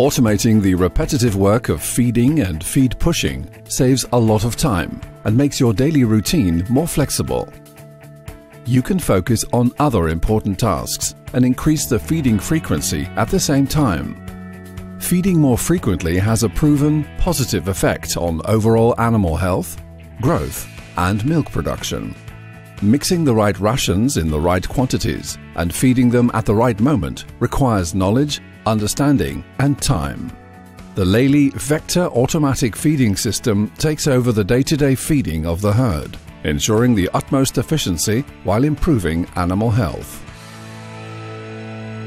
Automating the repetitive work of feeding and feed pushing saves a lot of time and makes your daily routine more flexible. You can focus on other important tasks and increase the feeding frequency at the same time. Feeding more frequently has a proven positive effect on overall animal health, growth, and milk production. Mixing the right rations in the right quantities and feeding them at the right moment requires knowledge, understanding, and time. The Lely Vector automatic feeding system takes over the day-to-day feeding of the herd, ensuring the utmost efficiency while improving animal health.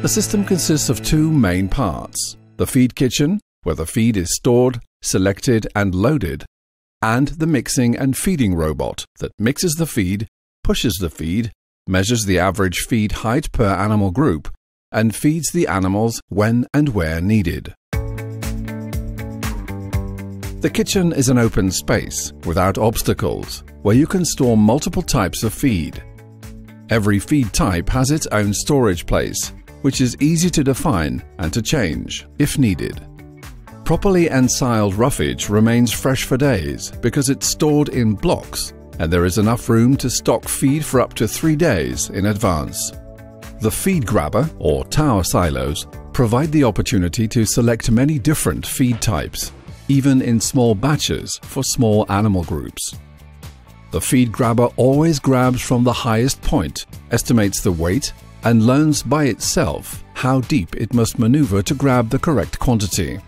The system consists of two main parts: the feed kitchen, where the feed is stored, selected, and loaded, and the mixing and feeding robot that mixes the feed, pushes the feed, measures the average feed height per animal group, and feeds the animals when and where needed. The kitchen is an open space without obstacles where you can store multiple types of feed. Every feed type has its own storage place, which is easy to define and to change if needed. Properly ensiled roughage remains fresh for days because it's stored in blocks and there is enough room to stock feed for up to 3 days in advance. The feed grabber or tower silos provide the opportunity to select many different feed types, even in small batches for small animal groups. The feed grabber always grabs from the highest point, estimates the weight, and learns by itself how deep it must maneuver to grab the correct quantity.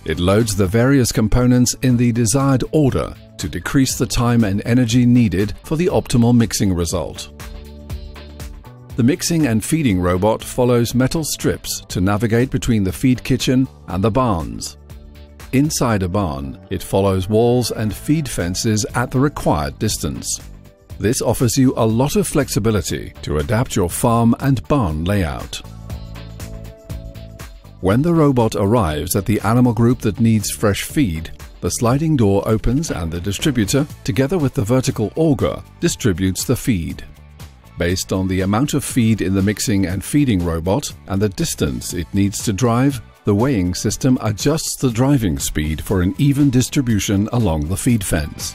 It loads the various components in the desired order to decrease the time and energy needed for the optimal mixing result. The mixing and feeding robot follows metal strips to navigate between the feed kitchen and the barns. Inside a barn, it follows walls and feed fences at the required distance. This offers you a lot of flexibility to adapt your farm and barn layout. When the robot arrives at the animal group that needs fresh feed, the sliding door opens and the distributor, together with the vertical auger, distributes the feed. Based on the amount of feed in the mixing and feeding robot and the distance it needs to drive, the weighing system adjusts the driving speed for an even distribution along the feed fence.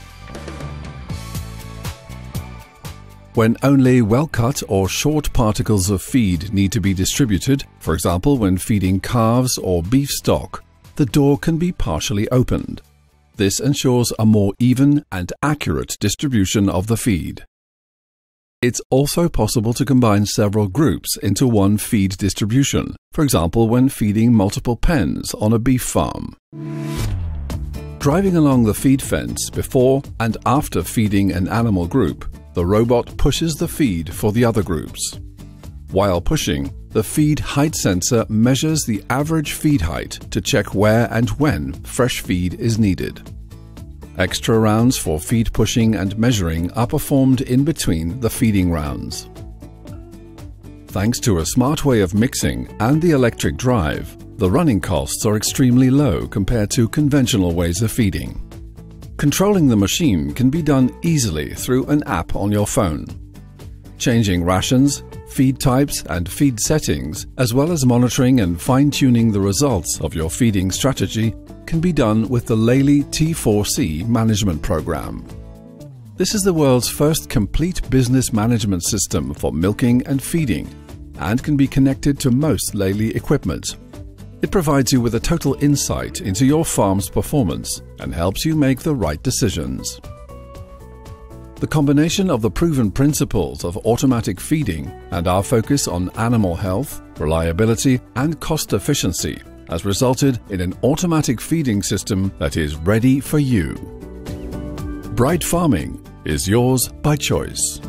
When only well-cut or short particles of feed need to be distributed, for example when feeding calves or beef stock, the door can be partially opened. This ensures a more even and accurate distribution of the feed. It's also possible to combine several groups into one feed distribution, for example when feeding multiple pens on a beef farm. Driving along the feed fence before and after feeding an animal group, the robot pushes the feed for the other groups. While pushing, the feed height sensor measures the average feed height to check where and when fresh feed is needed. Extra rounds for feed pushing and measuring are performed in between the feeding rounds. Thanks to a smart way of mixing and the electric drive, the running costs are extremely low compared to conventional ways of feeding. Controlling the machine can be done easily through an app on your phone. Changing rations, feed types and feed settings, as well as monitoring and fine-tuning the results of your feeding strategy, can be done with the Lely T4C management program. This is the world's first complete business management system for milking and feeding and can be connected to most Lely equipment. It provides you with a total insight into your farm's performance and helps you make the right decisions. The combination of the proven principles of automatic feeding and our focus on animal health, reliability, and cost efficiency has resulted in an automatic feeding system that is ready for you. Bright farming is yours by choice.